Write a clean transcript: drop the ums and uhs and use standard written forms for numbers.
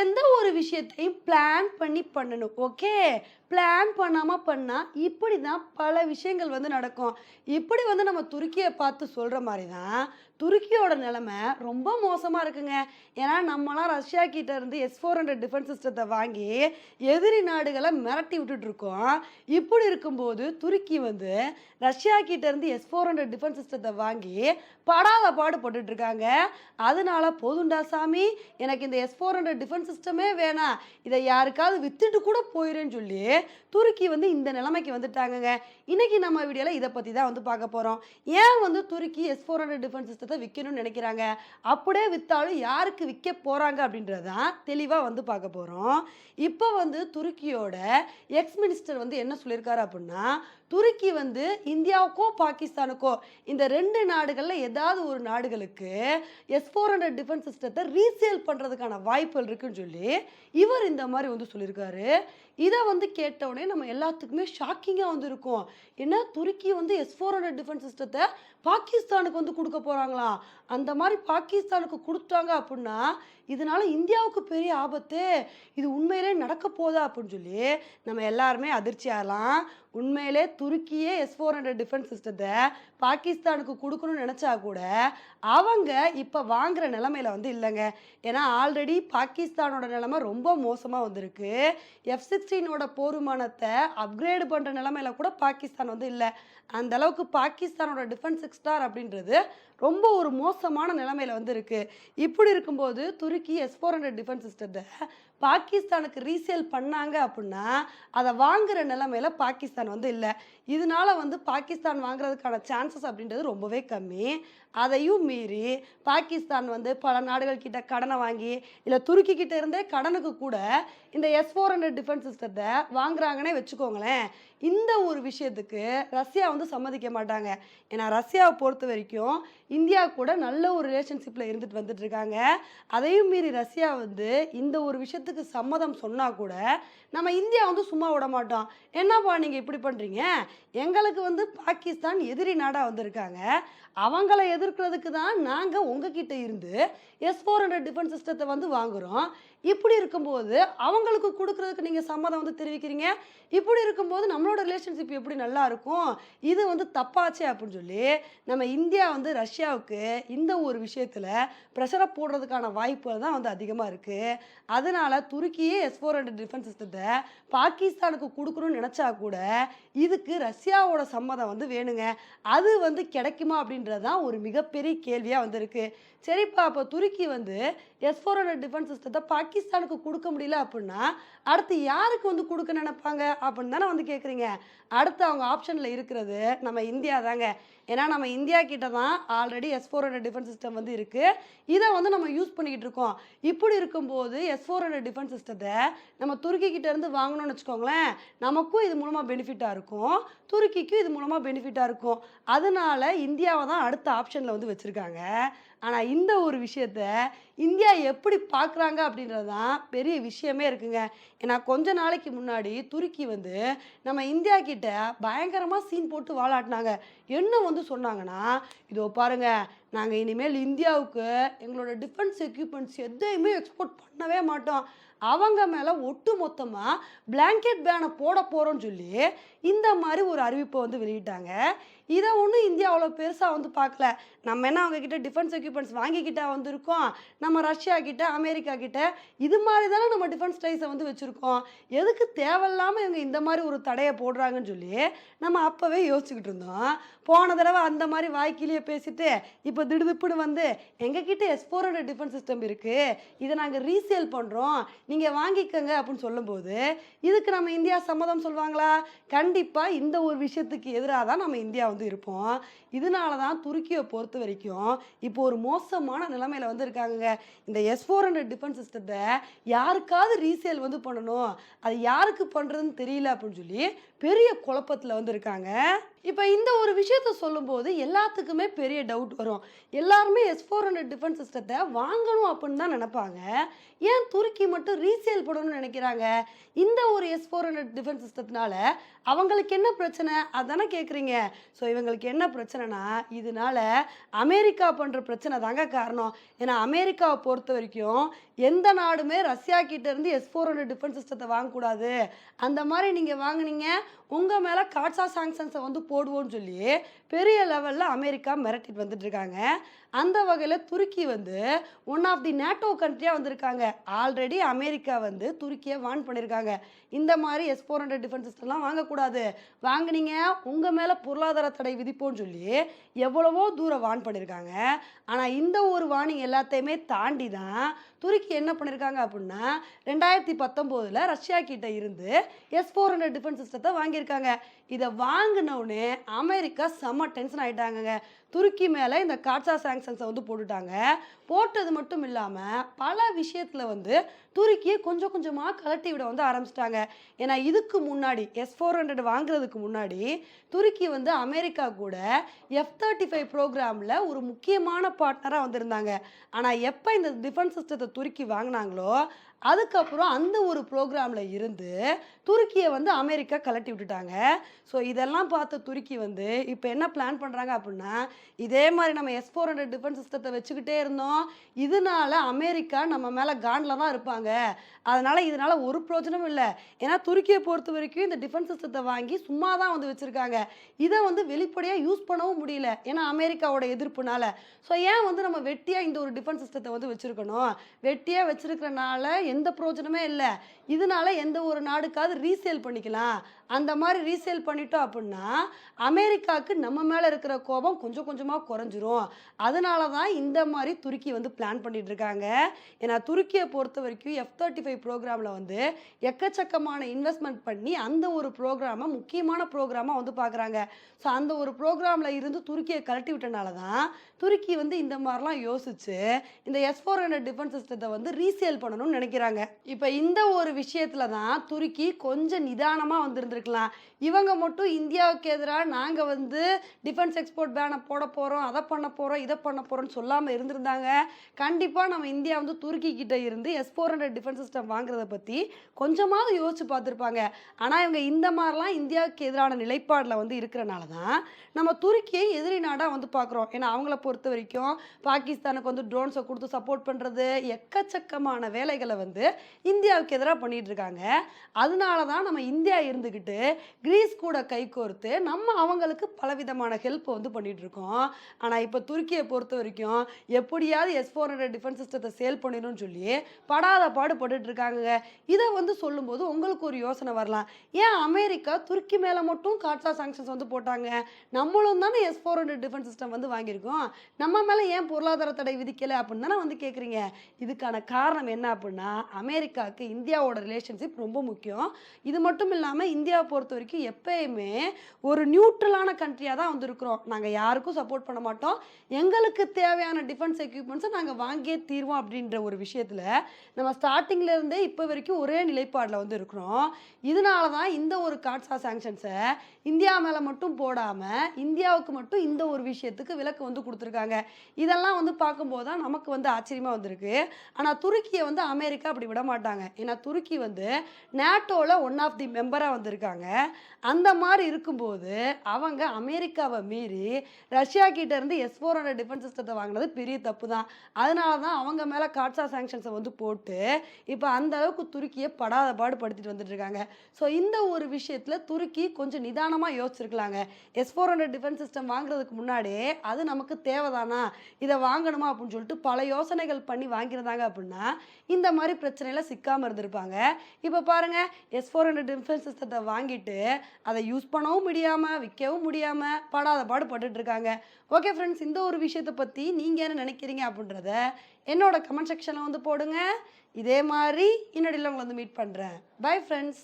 எந்த ஒரு விஷயத்தையும் பிளான் பண்ணி பண்ணணும். ஓகே. பிளான் பண்ணாம பண்ணா, இப்படி தான் பல விஷயங்கள் வந்து நடக்கும். இப்படி வந்து நம்ம துருக்கிய பார்த்து சொல்ற மாரி தான், துருக்கியோட நிலைமை ரொம்ப மோசமா இருக்குங்க. ஏன்னா, நம்மலாம் ரஷ்யா கிட்ட இருந்து S-400 டிஃபென்ஸ் சிஸ்டத்த வாங்கி, எதிரி நாடுகள மிரட்டி விட்டுட்டு இருக்கோம். இப்படி இருக்கும்போது, துருக்கி வந்து ரஷ்யா கிட்ட இருந்து S-400 டிஃபென்ஸ் சிஸ்டத்த வாங்கி, படாத பாடு பட்டுட்டு இருக்காங்க. அதனால போதும்டா சாமி, எனக்கு இந்த S-400 டிஃபென்ஸ் சிஸ்டமே வேணாம். இத யாருக்காவது வித்துட்டு கூட போயிறேன்னு சொல்லி, துருக்கி வந்து இந்த நிலைமைக்கு வந்துட்டாங்கங்க. இன்னைக்கு நம்ம வீடியோல இத பத்தி தான் வந்து பார்க்க போறோம். ஏன் வந்து துருக்கி S-400 டிஃபென்ஸ் சிஸ்டத்த விக்கணும்னு நினைக்கிறாங்க? அப்படியே வித்தாலும் யாருக்கு விக்க போறாங்க அப்படின்றத தான் தெளிவா வந்து பார்க்க போறோம். இப்ப வந்து துருக்கியோட எக்ஸ் மினிஸ்டர் வந்து என்ன சொல்லியிருக்காரு அப்படின்னா, துருக்கி வந்து இந்தியாவுக்கோ, பாகிஸ்தானுக்கோ இந்த 2 நாடுகள்ல ஏதாவது ஒரு நாடுகளுக்கு S-400 டிஃபென்ஸ் சிஸ்டத்த ரீசேல் பண்றதுக்கான வாய்ப்புகள் இருக்குன்னு சொல்லி, இவர் இந்த மாரி வந்து சொல்லியிருக்காரு. இத வந்து கேட்டவுடனே நம்ம எல்லாத்துக்குமே ஷாக்கிங்கா வந்து இருக்கும். என்ன துருக்கி வந்து S-400 டிஃபென்ஸ் சிஸ்டத்த பாகிஸ்தானுக்கு வந்து குடுக்க போறாங்களாம். அந்த மாரி பாகிஸ்தானுக்கு குடுத்தாங்க அப்புட்னா, இதனால இந்தியாவுக்கு பெரிய ஆபத்து. இது உண்மையிலே நடக்க போதா அப்படின்னு சொல்லி, நம்ம எல்லாருமே அதிர்ச்சி ஆகலாம். உண்மையிலே துருக்கியே S-400 டிஃபென்ஸ் சிஸ்டத்த பாகிஸ்தானுக்கு குடுக்கணும்னு நெனச்சா கூட, அவங்க இப்ப வாங்குற நிலைமையில வந்து இல்லங்க. ஏன்னா ஆல்ரெடி பாகிஸ்தானோட நிலைமை ரொம்ப மோசமா வந்திருக்கு. F-16ஓட போர் விமானத்த அப்கிரேட் பண்ற நிலைமையில கூட பாகிஸ்தான் வந்து இல்ல. அந்த அளவுக்கு பாகிஸ்தானோட டிஃபென்ஸ் செக்டார் அப்படின்றது ரொம்ப ஒரு மோசமான நிலைமையில வந்து இருக்கு. இப்படி இருக்கும்போது துருக்கி S-400 டிஃபென்ஸ் சிஸ்டத்த பாகிஸ்தானுக்கு ரீசேல் பண்ணாங்க அப்படின்னா, அத வாங்குற நிலைமையில பாகிஸ்தான் வந்து இல்ல. இதனால வந்து பாகிஸ்தான் வாங்குறதுக்கான சான்சஸ் அப்படின்றது ரொம்பவே கம்மி. அதையும் மீறி பாகிஸ்தான் வந்து பல நாடுகள் கிட்ட கடன வாங்கி, இல்ல துருக்கி கிட்ட இருந்தே கடனுக்கு கூட இந்த S-400 டிஃபென்ஸ் சிஸ்டத்த வாங்குறாங்கன்னே வச்சுக்கோங்களேன். இந்த ஒரு விஷயத்துக்கு ரஷ்யா வந்து சம்மதிக்க மாட்டாங்க. ஏன்னா ரஷ்யாவ பொறுத்தவரைக்கும் இந்தியா கூட நல்ல ஒரு ரிலேஷன்ஷிப்ல இருந்துட்டு வந்துட்டு இருக்காங்க. அதையும் மீறி ரஷ்யா வந்து இந்த ஒரு விஷயத்துக்கு சம்மதம் சொன்னா கூட, நம்ம இந்தியா வந்து சும்மா விட மாட்டோம். "என்னப்பா நீங்க இப்படி பண்றீங்க? எங்களுக்கு வந்து பாகிஸ்தான் எதிரி நாடா வந்திருக்காங்க. அவங்கள எதிர்க்கிறதுக்கு தான் நாங்க உங்ககிட்ட இருந்து S-400 டிஃபென்ஸ் சிஸ்டத்த வந்து வாங்குறோம். இப்படி இருக்கும்போது அவங்களுக்கு குடுக்குறதுக்கு நீங்க சம்மதம் வந்து தெரிவிக்கிறீங்க. இப்படி இருக்கும்போது நம்மளோட ரிலேஷன்ஷிப் எப்படி நல்லா இருக்கும்? இது வந்து தப்பாச்சே!" அப்படின்னு சொல்லி நம்ம இந்தியா வந்து ரஷ்யாவுக்கு இந்த ஒரு விஷயத்துல பிரஷர போடுறதுக்கான வாய்ப்புகள் தான் வந்து அதிகமா இருக்கு. அதனால துருக்கியே S-400 டிஃபென்ஸ் சிஸ்டத்த பாகிஸ்தானுக்கு குடுக்கணும்னு நெனச்சா கூட, இதுக்கு ரஷ்யாவோட சம்மதம் வந்து வேணுங்க. அது வந்து கிடைக்குமா அப்படின்றது தான் ஒரு மிகப்பெரிய கேள்வியா வந்து இருக்கு. சரிப்பா, அப்ப துருக்கி வந்து S-400 டிஃபென்ஸ் சிஸ்டத்த பாகிஸ்தானுக்கு குடுக்க முடியல அப்படின்னா, அடுத்து யாருக்கு வந்து குடுக்க நெனைப்பாங்க அப்படின்னு தானே வந்து கேட்குறீங்க. அடுத்து அவங்க ஆப்ஷன்ல இருக்கிறது நம்ம இந்தியா தாங்க. ஏன்னா நம்ம இந்தியா கிட்ட தான் ஆல்ரெடி S-400 டிஃபென்ஸ் சிஸ்டம் வந்து இருக்கு. இத வந்து நம்ம யூஸ் பண்ணிக்கிட்டு இருக்கோம். இப்படி இருக்கும்போது S-400 டிஃபென்ஸ் சிஸ்டத்த நம்ம துருக்கி கிட்ட இருந்து வாங்குனோம்னு வச்சுக்கோங்களேன், நமக்கும் இது மூலமா பெனிஃபிட்டா இருக்கும். துருக்கிக்கும் இது மூலமா பெனிஃபிட்டா இருக்கும். அதனால இந்தியாவ தான் அடுத்த ஆப்ஷன்ல வந்து வச்சிருக்காங்க. ஆனா இந்த ஒரு விஷயத்த இந்தியா எப்படி பார்க்குறாங்க அப்படின்றது தான் பெரிய விஷயமே இருக்குங்க. ஏன்னா கொஞ்ச நாளைக்கு முன்னாடி துருக்கி வந்து நம்ம இந்தியா கிட்ட பயங்கரமா சீன் போட்டு வாலாட்டுனாங்க. என்ன வந்து சொன்னாங்கன்னா, "இதோ பாருங்க, நாங்க இனிமேல் இந்தியாவுக்கு எங்களோட டிஃபென்ஸ் எக்யூப்மெண்ட்ஸ் எதையுமே எக்ஸ்போர்ட் பண்ணவே மாட்டோம். அவங்க மேல ஒட்டு மொத்தமா பிளாங்கெட் பேன போட போறோம்னு" சொல்லி இந்த மாரி ஒரு அறிவிப்ப வந்து வெளியிட்டாங்க. இத ஒண்ணும் இந்தியா அவ்வளோ பெருசா வந்து பார்க்கல. நம்ம என்ன அவங்க கிட்ட டிஃபென்ஸ் எக்யூப்மெண்ட்ஸ் வாங்கிக்கிட்டா வந்திருக்கோம். நம்ம ரஷ்யா கிட்ட, அமெரிக்கா கிட்ட இது மாரி தானே நம்ம டிஃபென்ஸ் டைஸ வந்து வச்சிருக்கோம். எதுக்கு தேவையில்லாம இவங்க இந்த மாரி ஒரு தடைய போடுறாங்கன்னு சொல்லி நம்ம அப்பவே யோசிச்சுக்கிட்டு இருந்தோம். போன தடவ அந்த மாரி வாய்க்கிலிய பேசிட்டு, இப்ப திடுதிப்புன்னு வந்து எங்ககிட்ட S-400 டிஃபென்ஸ் சிஸ்டம் இருக்கு. இத நாங்க ரீசேல் பண்றோம். நீங்க வாங்கிக்கங்க அப்படின்னு சொல்லும்போது, இதுக்கு நம்ம இந்தியா சம்மதம் சொல்வாங்களா? கண்டிப்பா இந்த ஒரு விஷயத்துக்கு எதிரா தான் நம்ம இந்தியா வந்து இருப்போம். இதனால தான் துருக்கிய பொறுத்தவரைக்கும், இப்போ ஒரு மோசமான நிலைமையில வந்து இருக்காங்கங்க. இந்த S-400 டிஃபென்ஸ் சிஸ்டத்த யாருக்காவது ரீசேல் வந்து பண்ணணும். அது யாருக்கு பண்றதுன்னு தெரியல அப்படின்னு சொல்லி, பெரிய குழப்பத்துல வந்து இருக்காங்க. இப்ப இந்த ஒரு விஷயத்த சொல்லும்போது எல்லாத்துக்குமே பெரிய டவுட் வரும். எல்லாருமே S-400 டிஃபென்ஸ் சிஸ்டத்த வாங்கணும் அப்படின்னு தான் நெனைப்பாங்க. ஏன் துருக்கி மட்டும் ரீசேல் பண்ணணும்னு நெனைக்கிறாங்க? இந்த ஒரு S-400 டிஃபென்ஸ் சிஸ்டத்தினால அவங்களுக்கு என்ன பிரச்சனை? அதானே கேட்குறீங்க. ஸோ இவங்களுக்கு என்ன பிரச்சனைனா, இதனால அமெரிக்கா பண்ற பிரச்சனை தாங்க காரணம். ஏன்னா அமெரிக்காவ பொறுத்தவரைக்கும் எந்த நாடுமே ரஷ்யா கிட்ட இருந்து S-400 டிஃபென்ஸ் சிஸ்டத்த வாங்கக்கூடாது. அந்த மாரி நீங்க வாங்குனீங்க, உங்க மேல காட்ஸா சாங்ஷன்ஸ வந்து போடுவோம்னு சொல்லி பெரிய லெவல்ல அமெரிக்கா மிரட்டிட்டு வந்துட்டு இருக்காங்க. அந்த வகையில துருக்கி வந்து ஒன் ஆஃப் தி நேட்டோ கண்ட்ரியா வந்திருக்காங்க. ஆல்ரெடி அமெரிக்கா வந்து துருக்கிய வார்ன் பண்ணியிருக்காங்க. இந்த மாரி S-400 டிஃபென்ஸ் சிஸ்டம்லாம் வாங்கக்கூடாது. வாங்குனீங்க உங்க மேல பொருளாதார தடை விதிப்போம்னு சொல்லி எவ்வளவோ தூரம் வார்ன் பண்ணியிருக்காங்க. ஆனா இந்த ஒரு வார்னிங் எல்லாத்தையுமே தாண்டி தான் துருக்கி என்ன பண்ணியிருக்காங்க அப்படின்னா 2019ல ரஷ்யா கிட்ட இருந்து S-400 டிஃபென்ஸ் சிஸ்டத்த வாங்கியிருக்காங்க. இத வாங்குனவுனே அமெரிக்கா செம்ம டென்ஷன் ஆயிட்டாங்கங்க. துருக்கி மேல இந்த காட்ஸா சாங்ஷன்ஸ வந்து போட்டுட்டாங்க. போட்டது மட்டும் இல்லாம பல விஷயத்துல வந்து துருக்கிய கொஞ்சம் கொஞ்சமா கழட்டி விட வந்து ஆரம்பிச்சுட்டாங்க. ஏன்னா இதுக்கு முன்னாடி S-400 வாங்குறதுக்கு முன்னாடி துருக்கி வந்து அமெரிக்கா கூட F-35 புரோகிராம்ல ஒரு முக்கியமான பார்ட்னரா வந்திருந்தாங்க. ஆனா எப்ப இந்த டிஃபென்ஸ் சிஸ்டத்த துருக்கி வாங்குனாங்களோ, அதுக்கப்புறம் அந்த ஒரு புரோகிராம்ல இருந்து துருக்கிய வந்து அமெரிக்கா கழட்டி விட்டுட்டாங்க. ஸோ இதெல்லாம் பார்த்த துருக்கி வந்து இப்ப என்ன பிளான் பண்றாங்க அப்படின்னா, இதே மாரி நம்ம S-400 டிஃபென்ஸ் சிஸ்டத்த வச்சுக்கிட்டே இருந்தோம். இதனால அமெரிக்கா நம்ம மேல காண்ட்ல தான் இருப்பாங்க. அதனால இதனால ஒரு பிரயோஜனமும் இல்ல. ஏன்னா துருக்கிய பொறுத்தவரைக்கும் இந்த டிஃபென்ஸ் சிஸ்டத்த வாங்கி சும்மா தான் வந்து வச்சிருக்காங்க. இத வந்து வெளிப்படையா யூஸ் பண்ணவும் முடியல. ஏன்னா அமெரிக்காவோட எதிர்ப்புனால. ஸோ ஏன் வந்து நம்ம வெட்டியா இந்த ஒரு டிஃபென்ஸ் சிஸ்டத்த வந்து வச்சிருக்கணும்? வெட்டியா வச்சிருக்கிறனால எந்த பிரயோஜனமே இல்ல. இதனால எந்த ஒரு நாடுக்காவது ரீசேல் பண்ணிக்கலாம். அந்த மாரி ரீசேல் பண்ணிட்டோம் அப்படின்னா, அமெரிக்காவுக்கு நம்ம மேல இருக்கிற கோபம் கொஞ்சம் கொஞ்சமா குறைஞ்சிரும். அதனால தான் இந்த மாரி துருக்கி வந்து பிளான் பண்ணிட்டு இருக்காங்க. ஏன்னா துருக்கிய பொறுத்தவரைக்கும் F-35 புரோகிராம்ல வந்து எக்கச்சக்கமான இன்வெஸ்ட்மென்ட் பண்ணி அந்த ஒரு புரோகிராம முக்கியமான புரோகிராமா வந்து பார்க்குறாங்க. ஸோ அந்த ஒரு புரோகிராம்ல இருந்து துருக்கிய கழட்டி விட்டனால தான், துருக்கி வந்து இந்த மாரிலாம் யோசிச்சு இந்த S-400 டிஃபென்ஸ் சிஸ்டத்த வந்து ரீசேல் பண்ணணும்னு நெனைக்கிறாங்க. இப்ப இந்த ஒரு விஷயத்துல தான் துருக்கி கொஞ்சம் நிதானமா வந்திருந்திருக்கலாம். இவங்க மட்டும் இந்தியாவுக்கு எதிரா நாங்க வந்து டிஃபென்ஸ் எக்ஸ்போர்ட் பேன போட போறோம், அத பண்ண போறோம், இத பண்ண போறோம்னு சொல்லாம இருந்திருந்தாங்க. கண்டிப்பா நம்ம இந்தியா வந்து துருக்கி கிட்ட இருந்து S-400 டிஃபென்ஸ் சிஸ்டம் வாங்குறத பத்தி கொஞ்சமாவது யோசிச்சு பார்த்திருப்பாங்க. ஆனா இவங்க இந்த மாரிலாம் இந்தியாவுக்கு எதிரான நிலைப்பாடுல வந்து இருக்கிறனால தான் நம்ம துருக்கியை எதிரி நாடா வந்து பார்க்குறோம். ஏன்னா அவங்கள பொறுத்தவரைக்கும் பாகிஸ்தானுக்கு வந்து ட்ரோன்ஸ குடுத்து சப்போர்ட் பண்றது, எக்கச்சக்கமான வேலைகள வந்து இந்தியாவுக்கு எதிரா பண்ணிட்டு இருக்காங்க. அதனால தான் நம்ம இந்தியா இருந்துகிட்டு கிரீஸ் கூட கைகோர்த்து நம்ம அவங்களுக்கு பலவிதமான ஹெல்ப் வந்து பண்ணிட்டு இருக்கோம். ஆனா இப்ப துருக்கிய பொறுத்தவரைக்கும் எப்படியாவது S-400 டிஃபென்ஸ் சிஸ்டத்த சேல் பண்ணிடணும்னு சொல்லி படாத பாடு பட்டுட்டு இருக்காங்கங்க. இத வந்து சொல்லும்போது உங்களுக்கு ஒரு யோசனை வரலாம். ஏன் அமெரிக்கா துருக்கி மேல மட்டும் காட்ஸா சாங்ஷன்ஸ் வந்து போட்டாங்க? நம்மளும் தானே S-400 டிஃபென்ஸ் சிஸ்டம் வந்து வாங்கியிருக்கோம். நம்ம மேல ஏன் பொருளாதார தடை விதிக்கல அப்படின்னு தானே வந்து கேட்குறீங்க. இதுக்கான காரணம் என்ன அப்படின்னா, அமெரிக்காவுக்கு இந்தியாவோட ரிலேஷன்ஷிப் ரொம்ப முக்கியம். இது மட்டும் இல்லாம இந்தியாவை பொறுத்தவரைக்கும் எப்பயுமே ஒரு நியூட்ரலான கண்ட்ரியா தான் வந்து இருக்கிறோம். நாங்க யாருக்கும் சப்போர்ட் பண்ண மாட்டோம். எங்களுக்கு தேவையான டிஃபென்ஸ் எக்யூப்மெண்ட்ஸ நாங்க வாங்கியே தீருவோம் அப்படின்ற ஒரு விஷயத்துல நம்ம ஸ்டார்ட்டிங்ல இருந்தே இப்ப வரைக்கும் ஒரே நிலைப்பாடுல வந்து இருக்கிறோம். இதனால தான் இந்த ஒரு காட்ஸா சாங்ஷன்ஸ இந்தியா மேல மட்டும் போடாம, இந்தியாவுக்கு மட்டும் இந்த ஒரு விஷயத்துக்கு விலக்கு வந்து குடுத்துருக்காங்க. இதெல்லாம் வந்து பார்க்கும்போது தான் நமக்கு வந்து ஆச்சரியமா வந்திருக்கு. ஆனா துருக்கிய வந்து அமெரிக்கா அப்படி விடமாட்டாங்க. ஏன்னா துருக்கி வந்து நேட்டோல ஒன் ஆஃப் தி மெம்பரா வந்திருக்காங்க. அந்த மாரி இருக்கும்போது, அவங்க அமெரிக்காவ மீறி ரஷ்யா கிட்ட இருந்து S-400 டிஃபென்ஸ் சிஸ்டத்த வாங்குனது பெரிய தப்பு தான். அதனால தான் அவங்க மேல காட்ஸா சாங்ஷன்ஸ வந்து போட்டு, இப்ப அந்த அளவுக்கு துருக்கிய படாத பாடு படுத்திட்டு வந்துட்டு இருக்காங்க. ஸோ இந்த ஒரு விஷயத்துல துருக்கி கொஞ்சம் நிதானமா யோசிச்சிருக்கலாங்க. S-400 டிஃபென்ஸ் சிஸ்டம் வாங்குறதுக்கு முன்னாடியே, அது நமக்கு தேவதானா? இத வாங்கணுமா? அப்படின்னு சொல்லிட்டு பல யோசனைகள் பண்ணி வாங்கியிருந்தாங்க அப்படின்னா, இந்த மாரி பிரச்சனையில சிக்காம இருந்திருப்பாங்க. இப்ப பாருங்க S-400 டிஃபென்ஸ் சிஸ்டத்த வாங்கிட்டு, அத யூஸ் பண்ணவும் முடியாம, விக்கவும் முடியாம படாத பாடு பட்டுட்டு இருக்காங்க. ஓகே ஃப்ரெண்ட்ஸ், இந்த ஒரு விஷயத்த பத்தி நீங்க என்ன நினைக்கிறீங்க அப்படின்றத என்னோட கமெண்ட் செக்ஷன்ல வந்து போடுங்க. இதே மாரி இன்னொரு உங்கள வந்து மீட் பண்றேன். Bye friends.